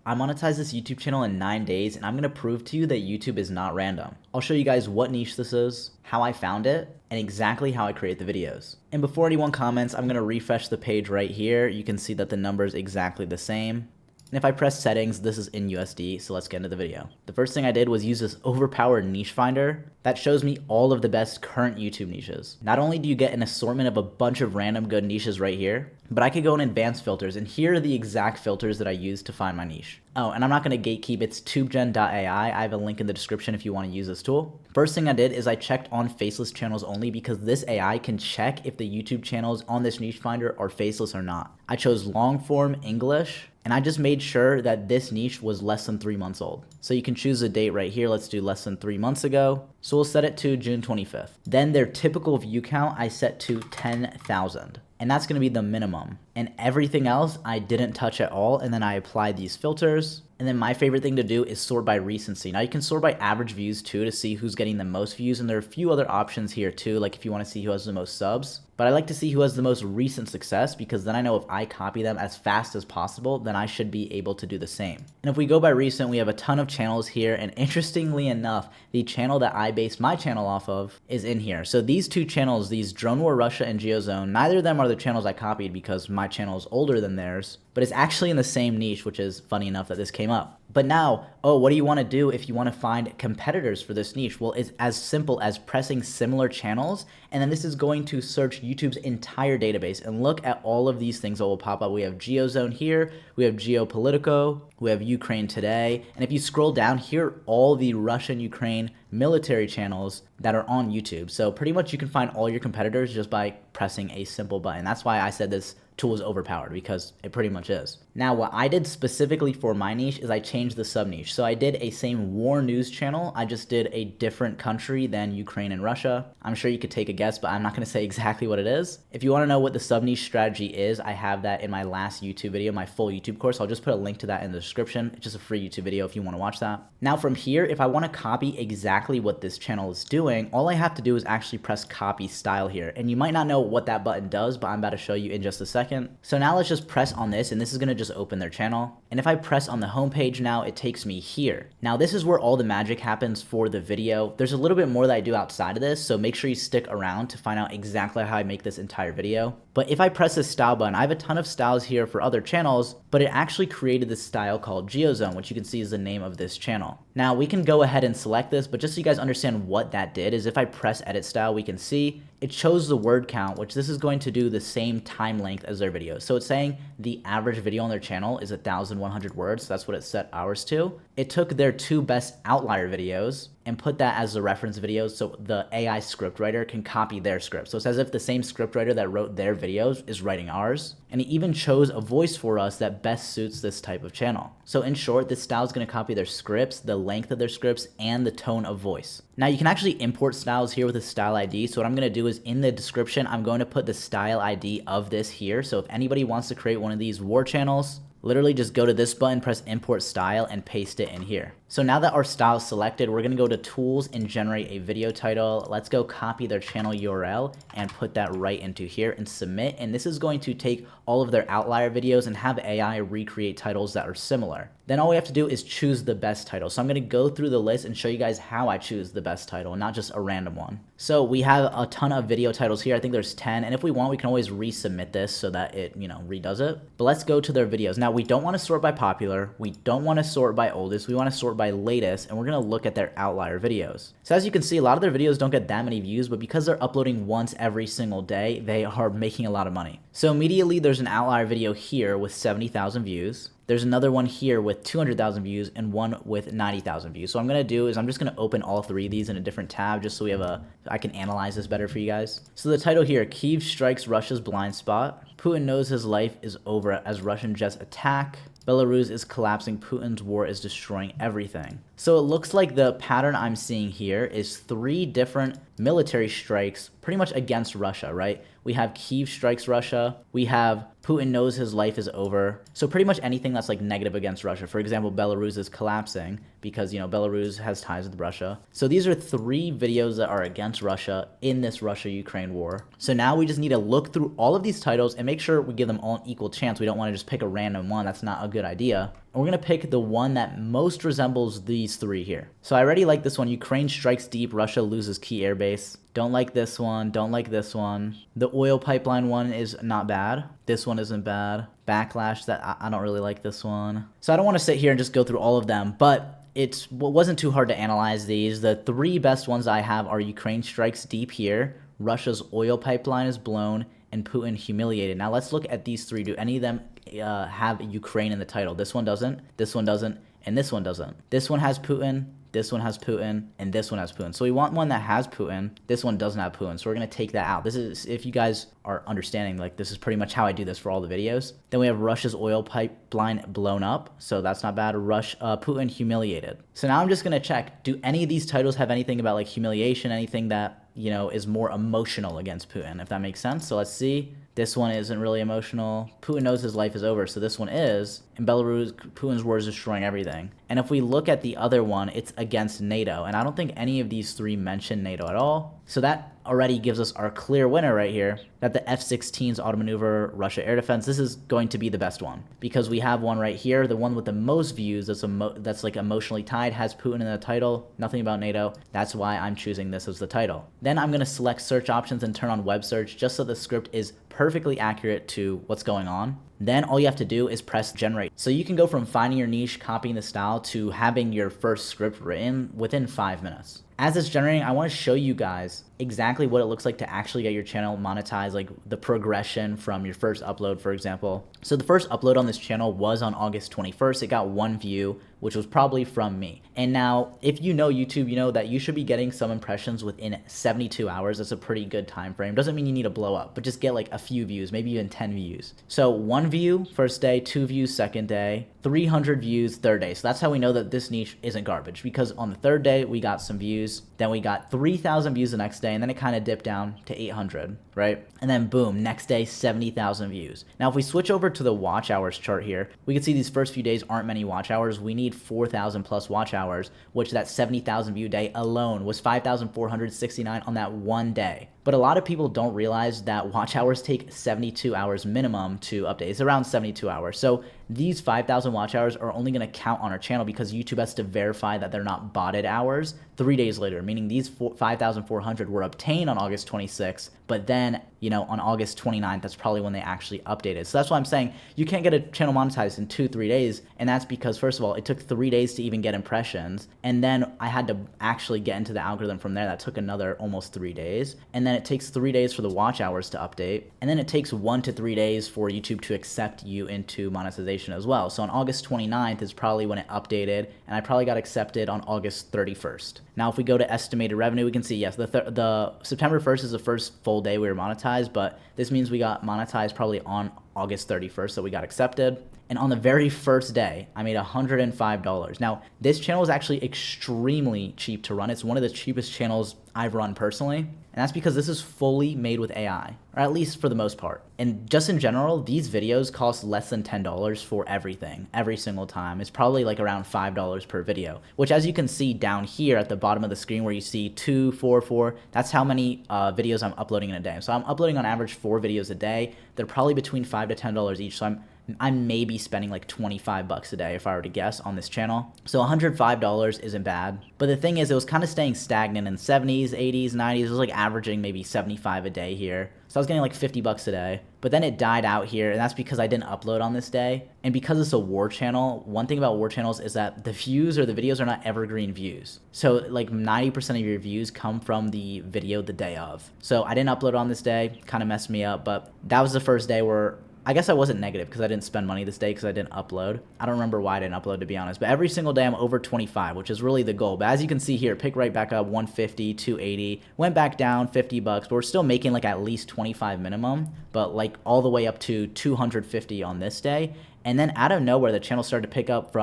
I monetized this YouTube channel in 9 days, and I'm going to prove to you that YouTube is not random. I'll show you guys what niche this is, how I found it, and exactly how I create the videos. And before anyone comments, I'm going to refresh the page right here. You can see that the number is exactly the same. And if I press settings, this is in USD, so let's get into the video. The first thing I did was use this overpowered niche finder that shows me all of the best current YouTube niches. Not only do you get an assortment of a bunch of random good niches right here, but I could go in advanced filters, and here are the exact filters that I use to find my niche. Oh, and I'm not going to gatekeep, it's tubegen.ai. I have a link in the description if you want to use this tool. First thing I did is I checked on faceless channels only because this AI can check if the YouTube channels on this niche finder are faceless or not. I chose long form English, and I just made sure that this niche was less than 3 months old. So you can choose a date right here. Let's do less than 3 months ago. So we'll set it to June 25th. Then their typical view count I set to 10,000. And that's going to be the minimum. And everything else I didn't touch at all. And then I applied these filters. And then my favorite thing to do is sort by recency. Now you can sort by average views too to see who's getting the most views. And there are a few other options here too, like if you want to see who has the most subs. But I like to see who has the most recent success because then I know if I copy them as fast as possible, then I should be able to do the same. And if we go by recent, we have a ton of channels here. And interestingly enough, the channel that I base my channel off of is in here. So these two channels, these Drone War Russia and Geo Zone, neither of them are the channels I copied because my channel is older than theirs, but it's actually in the same niche, which is funny enough that this came up. But now, what do you want to do if you want to find competitors for this niche? Well, it's as simple as pressing similar channels, and then this is going to search YouTube's entire database and look at all of these things that will pop up. We have Geo Zone here, we have Geopolitico, we have Ukraine Today, and if you scroll down here, are all the Russian-Ukraine military channels that are on YouTube. So pretty much you can find all your competitors just by pressing a simple button. That's why I said this tool is overpowered, because it pretty much is. Now, what I did specifically for my niche is I changed the sub niche. So I did a same war news channel. I just did a different country than Ukraine and Russia. I'm sure you could take a guess, but I'm not going to say exactly what it is. If you want to know what the sub niche strategy is, I have that in my last YouTube video, my full YouTube course. I'll just put a link to that in the description. It's just a free YouTube video if you want to watch that. Now from here, if I want to copy exactly what this channel is doing, all I have to do is actually press copy style here. And you might not know what that button does, but I'm about to show you in just a second. So now let's just press on this, and this is going to just open their channel. And if I press on the home page now, it takes me here. Now this is where all the magic happens for the video. There's a little bit more that I do outside of this, so make sure you stick around to find out exactly how I make this entire video. But if I press this style button, I have a ton of styles here for other channels, but it actually created this style called Geo Zone, which you can see is the name of this channel. Now we can go ahead and select this, but just so you guys understand what that did is if I press edit style, we can see it chose the word count, which this is going to do the same time length as their videos. So it's saying the average video on their channel is 1,100 words. So that's what it set ours to. It took their 2 best outlier videos and put that as the reference videos so the AI scriptwriter can copy their script. So it's as if the same scriptwriter that wrote their videos is writing ours. And he even chose a voice for us that best suits this type of channel. So in short, this style is going to copy their scripts, the length of their scripts, and the tone of voice. Now you can actually import styles here with a style ID. So what I'm going to do is in the description, I'm going to put the style ID of this here. So if anybody wants to create one of these war channels, literally just go to this button, press import style, and paste it in here. So now that our style is selected, we're gonna go to tools and generate a video title. Let's go copy their channel URL and put that right into here and submit. And this is going to take all of their outlier videos and have AI recreate titles that are similar. Then all we have to do is choose the best title. So I'm gonna go through the list and show you guys how I choose the best title, not just a random one. So we have a ton of video titles here. I think there's 10. And if we want, we can always resubmit this so that it, redoes it. But let's go to their videos. Now we don't wanna sort by popular. We don't wanna sort by oldest. We wanna sort by latest, and we're going to look at their outlier videos. So as you can see, a lot of their videos don't get that many views, but because they're uploading once every single day, they are making a lot of money. So immediately there's an outlier video here with 70,000 views. There's another one here with 200,000 views and one with 90,000 views. So what I'm going to do is I'm just going to open all 3 of these in a different tab just so I can analyze this better for you guys. So the title here, Kyiv strikes Russia's blind spot. Putin knows his life is over as Russian jets attack. Belarus is collapsing. Putin's war is destroying everything. So it looks like the pattern I'm seeing here is 3 different military strikes pretty much against Russia, right? We have Kyiv strikes Russia. We have Putin knows his life is over. So pretty much anything that's like negative against Russia. For example, Belarus is collapsing because, Belarus has ties with Russia. So these are 3 videos that are against Russia in this Russia-Ukraine war. So now we just need to look through all of these titles and make sure we give them all an equal chance. We don't want to just pick a random one. That's not a good idea. And we're going to pick the one that most resembles these three here. So I already like this one. Ukraine strikes deep, Russia loses key airbase. Don't like this one. Don't like this one. The oil pipeline one is not bad. This one isn't bad. Backlash, that I don't really like this one. So I don't want to sit here and just go through all of them, but it wasn't too hard to analyze these. The three best ones I have are Ukraine strikes deep here, Russia's oil pipeline is blown, and Putin humiliated. Now let's look at these three. Do any of them have Ukraine in the title? This one doesn't, this one doesn't, and this one doesn't. This one has Putin, this one has Putin, and this one has Putin. So we want one that has Putin. This one doesn't have Putin. So we're going to take that out. This is, if you guys are understanding, like this is pretty much how I do this for all the videos. Then we have Russia's oil pipeline blown up. So that's not bad. Putin humiliated. So now I'm just going to check, do any of these titles have anything about like humiliation, anything that, you know, is more emotional against Putin, if that makes sense? So let's see. This one isn't really emotional. Putin knows his life is over, so this one is. In Belarus, Putin's war is destroying everything. And if we look at the other one, it's against NATO. And I don't think any of these three mention NATO at all. So that already gives us our clear winner right here, that the F-16's auto maneuver Russia air defense, this is going to be the best one. Because we have one right here, the one with the most views, that's like emotionally tied, has Putin in the title, nothing about NATO. That's why I'm choosing this as the title. Then I'm going to select search options and turn on web search just so the script is perfectly accurate to what's going on. Then all you have to do is press generate. So you can go from finding your niche, copying the style, to having your first script written within 5 minutes. As it's generating, I want to show you guys exactly what it looks like to actually get your channel monetized, like the progression from your first upload, for example. So the first upload on this channel was on August 21st. It got 1 view, which was probably from me. And now, if you know YouTube, you know that you should be getting some impressions within 72 hours. That's a pretty good time frame. Doesn't mean you need to blow up, but just get like a few views, maybe even 10 views. So 1 view first day, 2 views second day, 300 views third day. So that's how we know that this niche isn't garbage, because on the third day we got some views, then we got 3,000 views the next day, and then it kind of dipped down to 800, right? And then boom, next day 70,000 views. Now if we switch over to the watch hours chart here, we can see these first few days aren't many watch hours. We need 4,000 plus watch hours, which that 70,000 view day alone was 5,469 on that one day. But a lot of people don't realize that watch hours take 72 hours minimum to update. It's around 72 hours. So these 5,000 watch hours are only going to count on our channel because YouTube has to verify that they're not botted hours 3 days later, meaning these 5,400 were obtained on August 26th, but then, you know, on August 29th, that's probably when they actually updated. So that's why I'm saying you can't get a channel monetized in 2-3 days. And that's because, first of all, it took 3 days to even get impressions. And then I had to actually get into the algorithm from there. That took another almost 3 days. And then it takes 3 days for the watch hours to update. And then it takes 1 to 3 days for YouTube to accept you into monetization as well. So on August 29th is probably when it updated, and I probably got accepted on August 31st. Now, if we go to estimated revenue, we can see, yes, the September 1st is the first full day we were monetized, but this means we got monetized probably on August 31st, so we got accepted. And on the very first day, I made $105. Now, this channel is actually extremely cheap to run. It's one of the cheapest channels I've run personally. And that's because this is fully made with AI, or at least for the most part. And just in general, these videos cost less than $10 for everything, every single time. It's probably like around $5 per video, which, as you can see down here at the bottom of the screen where you see 2, 4, 4, that's how many videos I'm uploading in a day. So I'm uploading on average 4 videos a day. They're probably between $5 to $10 each. So I'm maybe spending like 25 bucks a day if I were to guess on this channel. So $105 isn't bad. But the thing is, it was kind of staying stagnant in 70s, 80s, 90s. It was like averaging maybe 75 a day here. So I was getting like 50 bucks a day. But then it died out here, and that's because I didn't upload on this day. And because it's a war channel, one thing about war channels is that the views or the videos are not evergreen views. So like 90% of your views come from the video the day of. So I didn't upload on this day, kind of messed me up. But that was the first day where I guess I wasn't negative because I didn't spend money this day because I didn't upload. I don't remember why I didn't upload, to be honest. But every single day I'm over 25, which is really the goal. But as you can see here, pick right back up, 150, 280, went back down 50 bucks, but we're still making like at least 25 minimum, but like all the way up to 250 on this day. And then out of nowhere, the channel started to pick up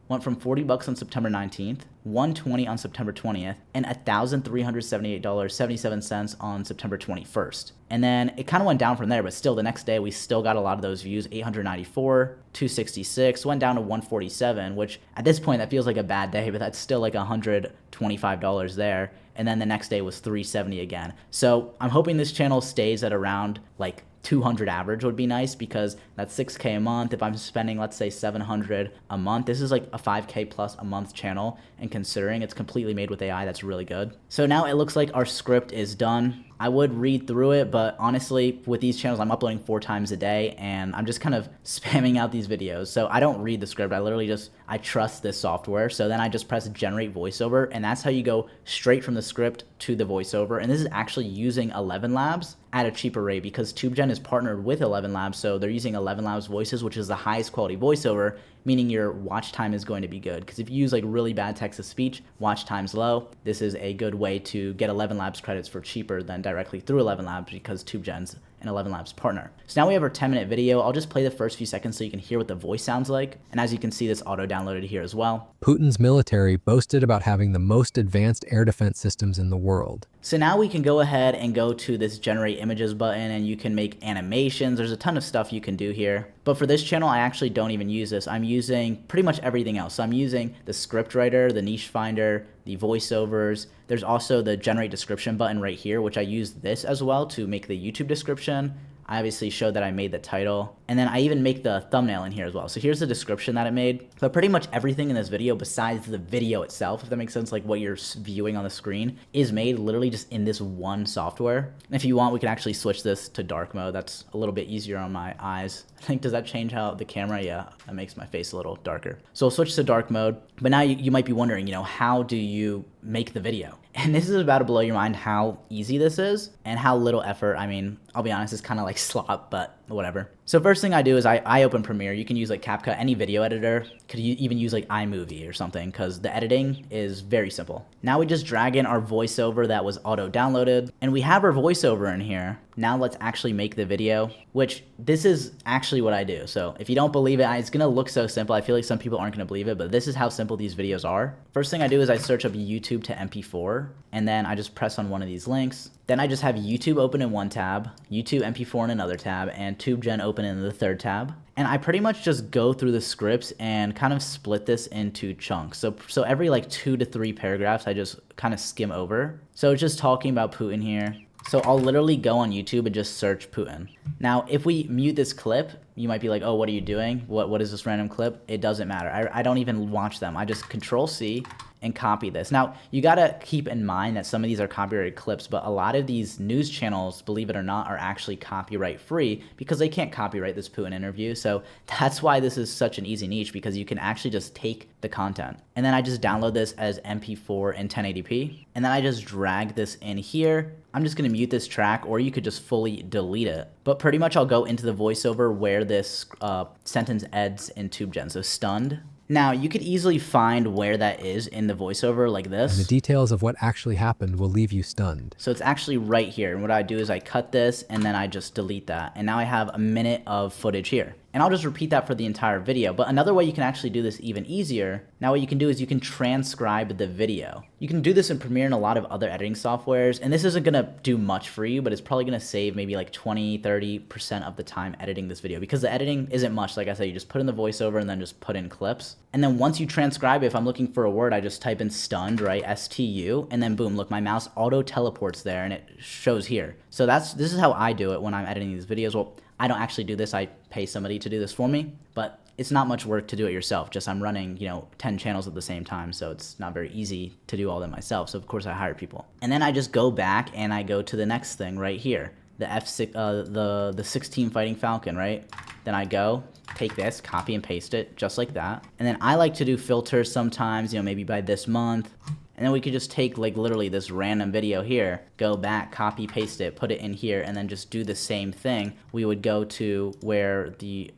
went from 40 bucks on September 19th, 120 on September 20th, and $1,378.77 on September 21st. And then it kind of went down from there, but still the next day we still got a lot of those views, 894, 266, went down to 147, which at this point that feels like a bad day, but that's still like $125 there. And then the next day was 370 again. So I'm hoping this channel stays at around like 200 average would be nice, because that's 6K a month. If I'm spending, let's say 700 a month, this is like a 5K plus a month channel, and considering it's completely made with AI, that's really good. So now it looks like our script is done. I would read through it, but honestly, with these channels, I'm uploading 4 times a day, and I'm just kind of spamming out these videos. So I don't read the script. I literally just, I trust this software. So then I just press generate voiceover, and that's how you go straight from the script to the voiceover. And this is actually using 11 Labs at a cheaper rate, because TubeGen is partnered with 11 Labs. So they're using 11 Labs voices, which is the highest quality voiceover, meaning your watch time is going to be good. Because if you use like really bad text to speech, watch time's low. This is a good way to get 11 Labs credits for cheaper than directly through 11 Labs, because TubeGen's an 11 Labs partner. So now we have our 10-minute video. I'll just play the first few seconds so you can hear what the voice sounds like. And as you can see, this auto-downloaded here as well. Putin's military boasted about having the most advanced air defense systems in the world. So now we can go ahead and go to this generate images button, and you can make animations. There's a ton of stuff you can do here. But for this channel, I actually don't even use this. I'm using pretty much everything else. So I'm using the script writer, the niche finder, the voiceovers. There's also the generate description button right here, which I use this as well to make the YouTube description. I obviously showed that I made the title, and then I even make the thumbnail in here as well. So here's the description that it made. But pretty much everything in this video, besides the video itself, if that makes sense, like what you're viewing on the screen, is made literally just in this one software. And if you want, we can actually switch this to dark mode. That's a little bit easier on my eyes. I think, does that change how the camera? Yeah, that makes my face a little darker. So I'll switch to dark mode. But now you might be wondering, how do you make the video? And this is about to blow your mind how easy this is and how little effort. I mean, I'll be honest, it's kind of like slop, but whatever. So first thing I do is I open Premiere. You can use like CapCut, any video editor. Could you even use like iMovie or something, because the editing is very simple. Now we just drag in our voiceover that was auto downloaded, and we have our voiceover in here. Now let's actually make the video, which this is actually what I do. So if you don't believe it, it's gonna look so simple. I feel like some people aren't gonna believe it, but this is how simple these videos are. First thing I do is I search up YouTube to MP4, and then I just press on one of these links. Then I just have YouTube open in one tab, YouTube MP4 in another tab, and TubeGen open in the third tab. And I pretty much just go through the scripts and kind of split this into chunks. So every like 2 to 3 paragraphs, I just kind of skim over. So it's just talking about Putin here. So I'll literally go on YouTube and just search Putin. Now, if we mute this clip, you might be like, oh, what are you doing? What is this random clip? It doesn't matter. I don't even watch them. I just Control-C and copy this. Now, you gotta keep in mind that some of these are copyrighted clips, but a lot of these news channels, believe it or not, are actually copyright free because they can't copyright this Putin interview. So that's why this is such an easy niche, because you can actually just take the content. And then I just download this as MP4 in 1080p. And then I just drag this in here. I'm just gonna mute this track, or you could just fully delete it. But pretty much I'll go into the voiceover where this sentence ends in TubeGen, so stunned. Now, you could easily find where that is in the voiceover like this. And the details of what actually happened will leave you stunned. So it's actually right here. And what I do is I cut this and then I just delete that. And now I have a minute of footage here. And I'll just repeat that for the entire video. But another way you can actually do this even easier, now what you can do is you can transcribe the video. You can do this in Premiere and a lot of other editing softwares. And this isn't gonna do much for you, but it's probably gonna save maybe like 20, 30% of the time editing this video, because the editing isn't much. Like I said, you just put in the voiceover and then just put in clips. And then once you transcribe it, if I'm looking for a word, I just type in stunned, right? STU, and then boom, look, my mouse auto teleports there and it shows here. So this is how I do it when I'm editing these videos. Well, I don't actually do this. I pay somebody to do this for me, but it's not much work to do it yourself. Just I'm running, 10 channels at the same time, so it's not very easy to do all that myself. So of course I hire people. And then I just go back and I go to the next thing right here, the the 16 Fighting Falcon, right? Then I go, take this, copy and paste it just like that. And then I like to do filters sometimes, maybe by this month. And then we could just take like literally this random video here, go back, copy, paste it, put it in here, and then just do the same thing. We would go to where the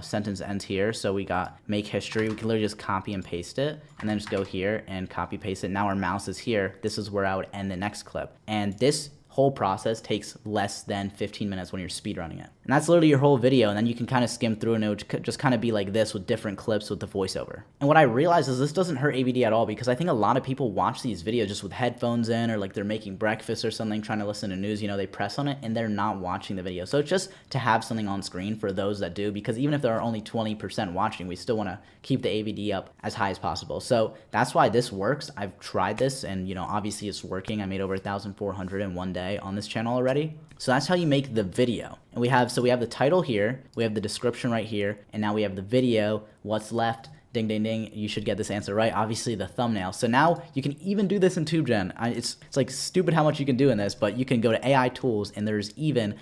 sentence ends here. So we got make history. We can literally just copy and paste it, and then just go here and copy, paste it. Now our mouse is here. This is where I would end the next clip. And this whole process takes less than 15 minutes when you're speedrunning it. And that's literally your whole video, and then you can kind of skim through and it would just kind of be like this with different clips with the voiceover. And what I realized is this doesn't hurt AVD at all, because I think a lot of people watch these videos just with headphones in, or like they're making breakfast or something, trying to listen to news, they press on it and they're not watching the video. So it's just to have something on screen for those that do, because even if there are only 20% watching, we still want to keep the AVD up as high as possible. So that's why this works. I've tried this and obviously it's working. I made over 1,400 in one day on this channel already. So that's how you make the video. And we have the title here, we have the description right here, and now we have the video. What's left? Ding, ding, ding. You should get this answer right. Obviously, the thumbnail. So now you can even do this in TubeGen. It's like stupid how much you can do in this, but you can go to AI tools, and there's even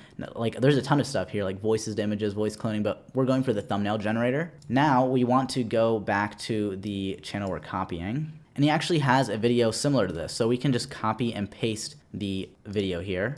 there's a ton of stuff here, like voices to images, voice cloning, but we're going for the thumbnail generator. Now we want to go back to the channel we're copying, and he actually has a video similar to this. So we can just copy and paste the video here,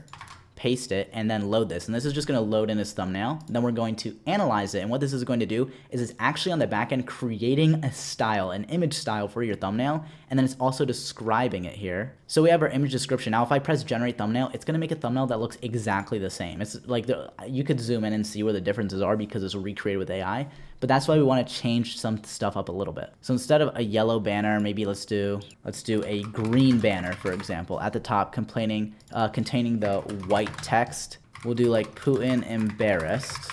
paste it, and then load this. And this is just going to load in as thumbnail. Then we're going to analyze it. And what this is going to do is it's actually on the back end creating a style, an image style for your thumbnail. And then it's also describing it here. So we have our image description. Now, if I press generate thumbnail, it's going to make a thumbnail that looks exactly the same. It's like you could zoom in and see where the differences are because it's recreated with AI. But that's why we want to change some stuff up a little bit. So instead of a yellow banner, maybe let's do a green banner, for example, at the top containing the white text. We'll do like Putin embarrassed.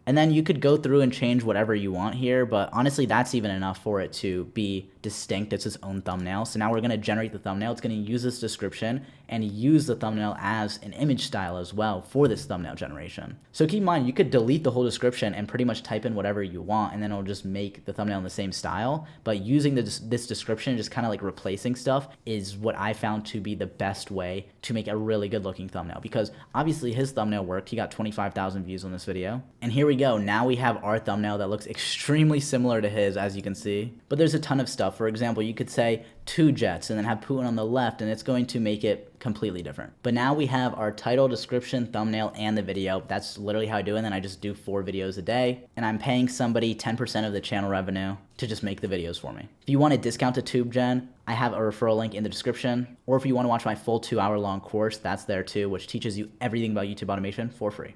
And then you could go through and change whatever you want here, but honestly, that's even enough for it to be distinct. It's its own thumbnail. So now we're going to generate the thumbnail. It's going to use this description and use the thumbnail as an image style as well for this thumbnail generation. So keep in mind, you could delete the whole description and pretty much type in whatever you want, and then it'll just make the thumbnail in the same style. But using this description, just kind of like replacing stuff, is what I found to be the best way to make a really good looking thumbnail, because obviously his thumbnail worked. He got 25,000 views on this video. And here we go. Now we have our thumbnail that looks extremely similar to his, as you can see. But there's a ton of stuff. For example, you could say 2 jets and then have Putin on the left, and it's going to make it completely different. But now we have our title, description, thumbnail, and the video. That's literally how I do it. And then I just do 4 videos a day, and I'm paying somebody 10% of the channel revenue to just make the videos for me. If you want a discount to TubeGen, I have a referral link in the description. Or if you want to watch my full 2-hour long course, that's there too, which teaches you everything about YouTube automation for free.